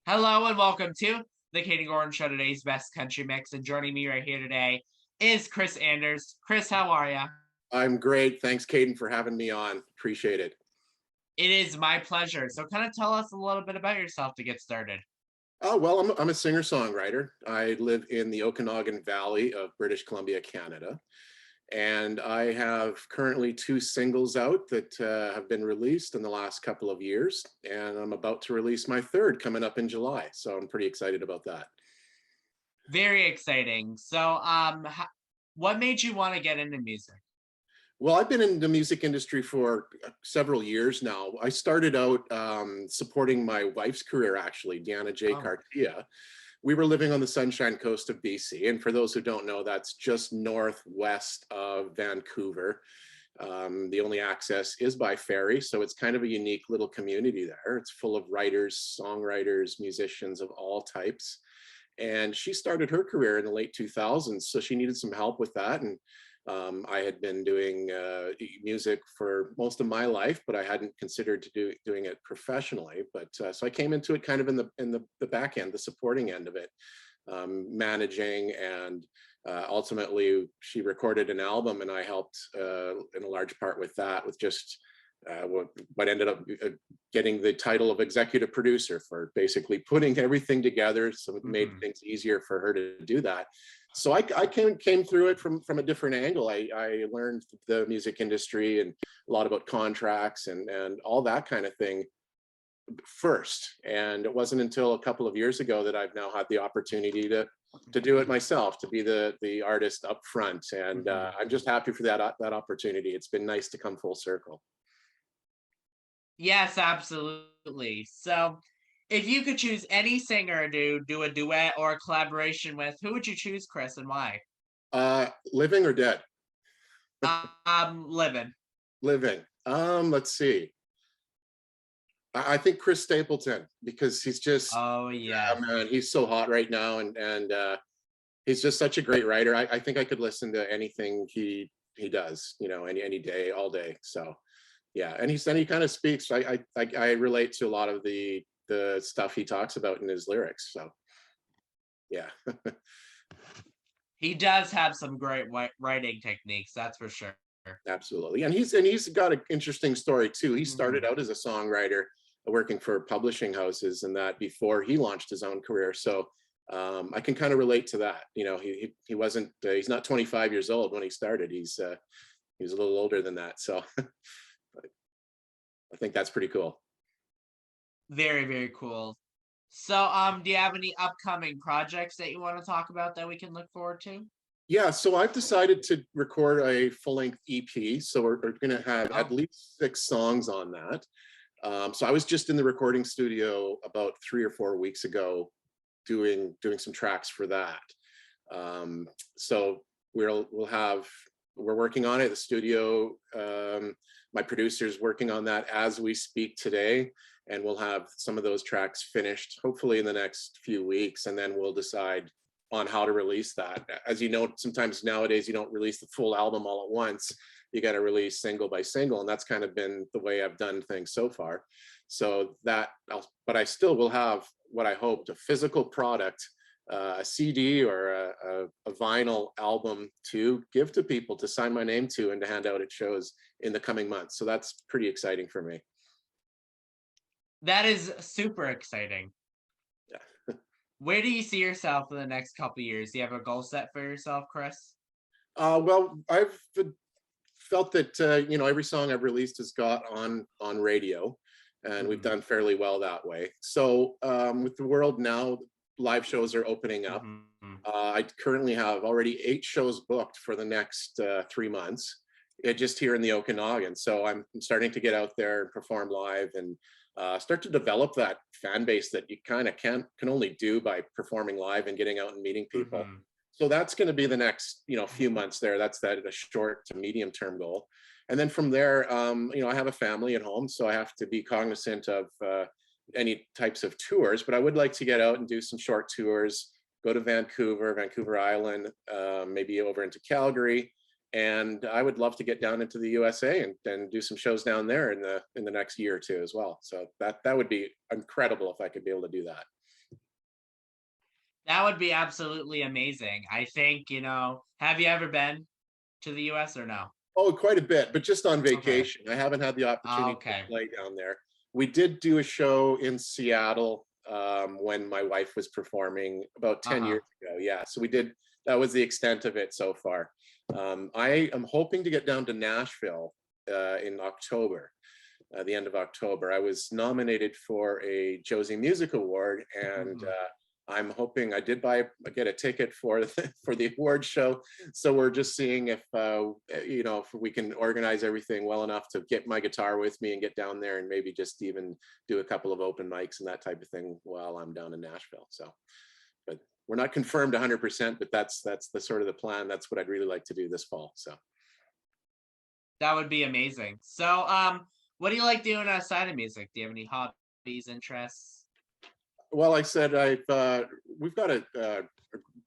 Hello and welcome to the Kayden Show, today's best country mix. And joining me right here today is Kris Anders. Kris, how are you? I'm great. Thanks, Kayden, for having me on. Appreciate it. It is my pleasure. So, kind of tell us a little bit about yourself to get started. Oh, well, I'm a singer-songwriter. I live in the Okanagan Valley of British Columbia, Canada. And I have currently two singles out that have been released in the last couple of years. And I'm about to release my third coming up in July. So I'm pretty excited about that. Very exciting. So, what made you want to get into music? Well, I've been in the music industry for several years now. I started out supporting my wife's career, actually, Deanna J. Oh, Cartia. We were living on the Sunshine Coast of BC. And for those who don't know, that's just northwest of Vancouver. The only access is by ferry. So it's kind of a unique little community there. It's full of writers, songwriters, musicians of all types. And she started her career in the late 2000s. So she needed some help with that. And I had been doing music for most of my life, but I hadn't considered doing it professionally. But so I came into it kind of in the back end, the supporting end of it, managing, and ultimately she recorded an album, and I helped in a large part with that, with just what ended up getting the title of executive producer for basically putting everything together. So it made things easier for her to do that. So I came through it from a different angle. I learned the music industry and a lot about contracts and all that kind of thing first. And it wasn't until a couple of years ago that I've now had the opportunity to do it myself, to be the artist up front. And I'm just happy for that opportunity. It's been nice to come full circle. Yes, absolutely. So, if you could choose any singer to do a duet or a collaboration with, who would you choose, Kris, and why? Living or dead? Living. Living. Let's see. I think Chris Stapleton, because he's just, Oh, yeah, yes. man, he's so hot right now, and he's just such a great writer. I think I could listen to anything he does, any day, all day. So yeah, and he kind of speaks. I relate to a lot of the stuff he talks about in his lyrics. So yeah. He does have some great writing techniques, that's for sure. Absolutely. And he's got an interesting story too. He started Mhm. out as a songwriter working for publishing houses and that before he launched his own career. So I can kind of relate to that. He wasn't he's not 25 years old when he started. He's a little older than that. So I think that's pretty cool. Very, very cool. So, do you have any upcoming projects that you want to talk about that we can look forward to? Yeah, so I've decided to record a full-length EP. So we're going to have at Oh, least 6 songs on that. So I was just in the recording studio about 3 or 4 weeks ago, doing some tracks for that. So we're working on it. The studio, my producer's working on that as we speak today, and we'll have some of those tracks finished hopefully in the next few weeks, and then we'll decide on how to release that. As you know, sometimes nowadays you don't release the full album all at once. You got to release single by single, and that's kind of been the way I've done things so far. So but I still will have what I hoped, a physical product, a CD or a vinyl album to give to people to sign my name to and to hand out at shows in the coming months. So that's pretty exciting for me. that is super exciting. Yeah. Where do you see yourself in the next couple years? Do you have a goal set for yourself, Kris? Well, I've felt that every song I've released has got on radio, and we've Mhm, done fairly well that way. So with the world now, live shows are opening up. mhm. I currently have already 8 shows booked for the next 3 months, just here in the Okanagan. So I'm starting to get out there and perform live and start to develop that fan base that you kind of can only do by performing live and getting out and meeting people. Mhm. So that's going to be the next few months there. That's a short to medium term goal. And then from there, I have a family at home, so I have to be cognizant of any types of tours. But I would like to get out and do some short tours, go to Vancouver Island, maybe over into Calgary, and I would love to get down into the USA and do some shows down there in the next year or two as well. So that would be incredible if I could be able to do that. That would be absolutely amazing. I think, have you ever been to the US or no? Oh, quite a bit, but just on Okay. vacation. I haven't had the opportunity to Okay. play down there. We did do a show in Seattle when my wife was performing about 10 Uh-huh. years ago. Yeah, so we did, that was the extent of it so far. I am hoping to get down to Nashville in October, the end of October. I was nominated for a Josie Music Award, and Mhm. I'm hoping I did get a ticket for for the award show. So we're just seeing if if we can organize everything well enough to get my guitar with me and get down there and maybe just even do a couple of open mics and that type of thing while I'm down in Nashville. So, but we're not confirmed 100%, but that's the sort of the plan. That's what I'd really like to do this fall. So. That would be amazing. So, what do you like doing outside of music? Do you have any hobbies, interests? Well, I said we've got a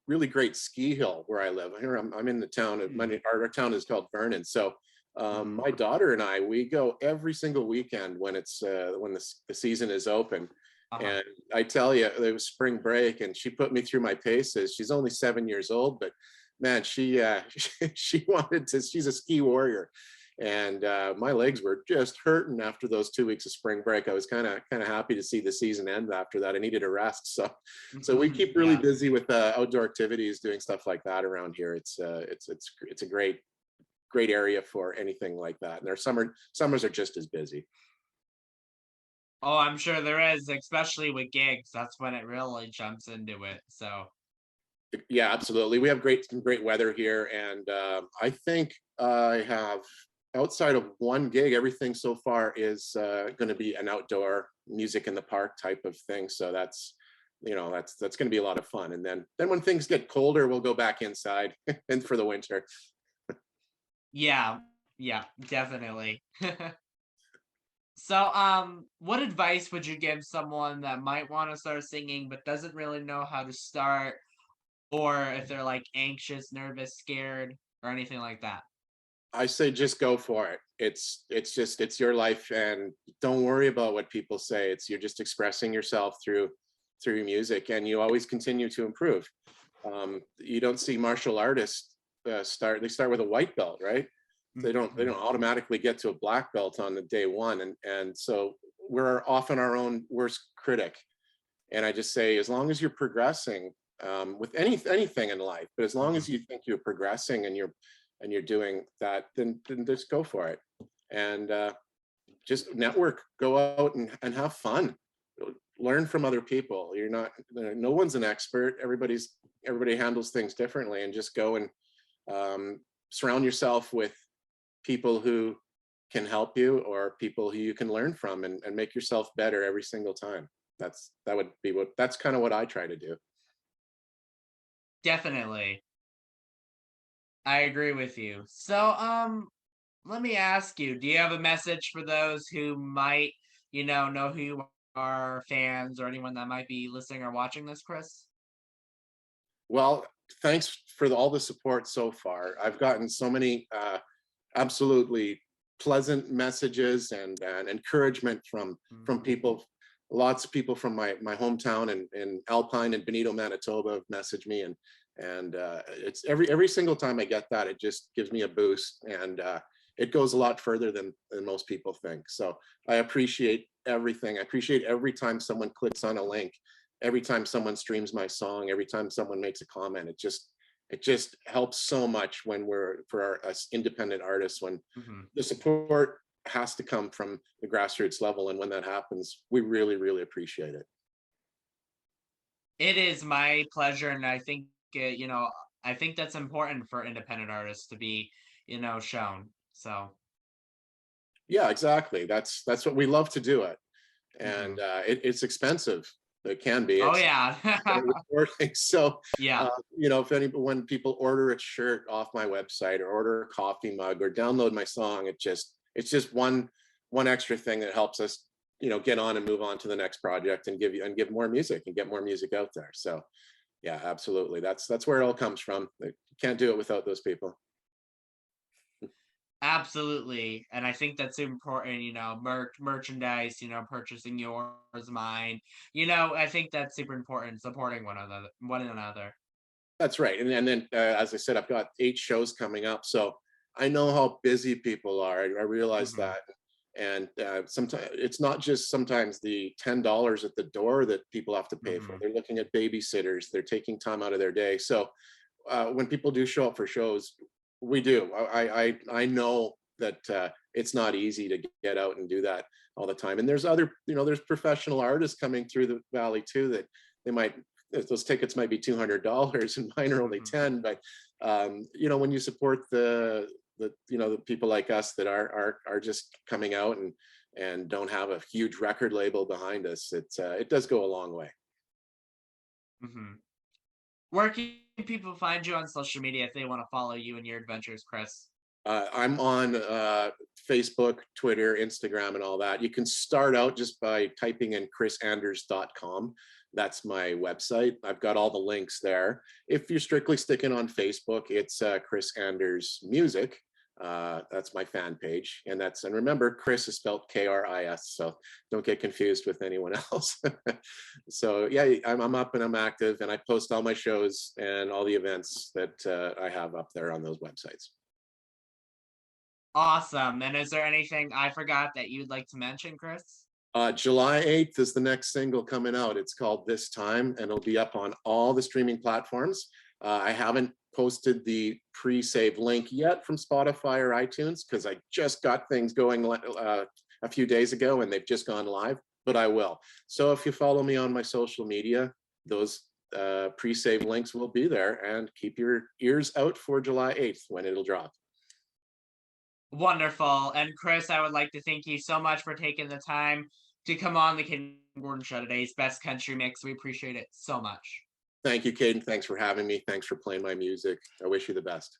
really great ski hill where I live. Here I'm in the town of Hmm. our town is called Vernon. So Hmm. my daughter and I, we go every single weekend when it's when the season is open. Uh-huh. And I tell you, it was spring break, and she put me through my paces. She's only 7 years old, but man, she she wanted to. She's a ski warrior, and my legs were just hurting after those 2 weeks of spring break. I was kind of happy to see the season end after that. I needed a rest, so we keep really Yeah. busy with outdoor activities, doing stuff like that around here. It's a great area for anything like that. And our summers are just as busy. Oh, I'm sure there is, especially with gigs. That's when it really jumps into it. So, Yeah, absolutely. We have great weather here, and I think I have outside of one gig, everything so far is going to be an outdoor music in the park type of thing. So that's going to be a lot of fun. And then when things get colder, we'll go back inside and for the winter. yeah, yeah, definitely. So, what advice would you give someone that might want to start singing but doesn't really know how to start, or if they're like anxious, nervous, scared, or anything like that? I say just go for it. It's your life, and don't worry about what people say. It's You're just expressing yourself through music, and you always continue to improve. You don't see martial artists they start with a white belt, right? They don't Mhm. automatically get to a black belt on the day one, and so we're often our own worst critic. And I just say, as long as you're progressing with anything in life, but as long as Mhm. you think you're progressing and you're doing that, then just go for it. And just network, go out and have fun, learn from other people. You're not No one's an expert. Everybody handles things differently, and just go and surround yourself with people who can help you, or people who you can learn from, and make yourself better every single time. That's kind of what I try to do. Definitely. I agree with you. So, let me ask you, do you have a message for those who might, know who you are, fans, or anyone that might be listening or watching this, Chris? Well, thanks for all the support so far. I've gotten so many absolutely pleasant messages and encouragement from Mhm. people. Lots of people from my hometown in Alpine and Benito, Manitoba have messaged me, and it's every single time I get that, it just gives me a boost, and it goes a lot further than most people think. So I appreciate everything. I appreciate every time someone clicks on a link, every time someone streams my song, every time someone makes a comment. It just helps so much when we're for us independent artists, when Mhm. the support has to come from the grassroots level, and when that happens, we really appreciate it. It is my pleasure, and I think, I think that's important for independent artists to be, shown. So, Yeah, exactly. That's what we love to do it. And mhm. it's expensive. It can be. Oh, It's yeah. recording. So Yeah. if when people order a shirt off my website, or order a coffee mug, or download my song, it's just one extra thing that helps us get on and move on to the next project, and give more music and get more music out there. So yeah, absolutely. That's where it all comes from. You can't do it without those people. Absolutely, and I think that's important, merchandise, purchasing yours, mine. I think that's super important, supporting one another. That's right. And then, as I said, I've got 8 shows coming up. So I know how busy people are. I realize Mhm, that. And sometimes it's not just sometimes the $10 at the door that people have to pay for. mhm, They're looking at babysitters, they're taking time out of their day. So when people do show up for shows, we do. I know that it's not easy to get out and do that all the time. And there's other, there's professional artists coming through the valley too that they might, those tickets might be $200 and mine are only mhm. 10. But when you support the people like us that are just coming out and don't have a huge record label behind us, it does go a long way. Mhm. Where can people find you on social media if they want to follow you and your adventures, Chris? I'm on Facebook, Twitter, Instagram, and all that. You can start out just by typing in krisanders.com. That's my website. I've got all the links there. If you're strictly sticking on Facebook, it's Kris Anders Music. That's my fan page. And remember, Kris is spelled Kris. So don't get confused with anyone else. So yeah, I'm up and I'm active and I post all my shows and all the events that I have up there on those websites. Awesome. And is there anything I forgot that you'd like to mention, Chris? July 8th is the next single coming out. It's called This Time, and it'll be up on all the streaming platforms. I haven't posted the pre-save link yet from Spotify or iTunes because I just got things going a few days ago and they've just gone live, but I will. So if you follow me on my social media, those pre-save links will be there, and keep your ears out for July 8th when it'll drop. Wonderful. And Chris, I would like to thank you so much for taking the time to come on the Kayden Gordon Show today's Best Country Mix. We appreciate it so much. Thank you, Kayden. Thanks for having me. Thanks for playing my music. I wish you the best.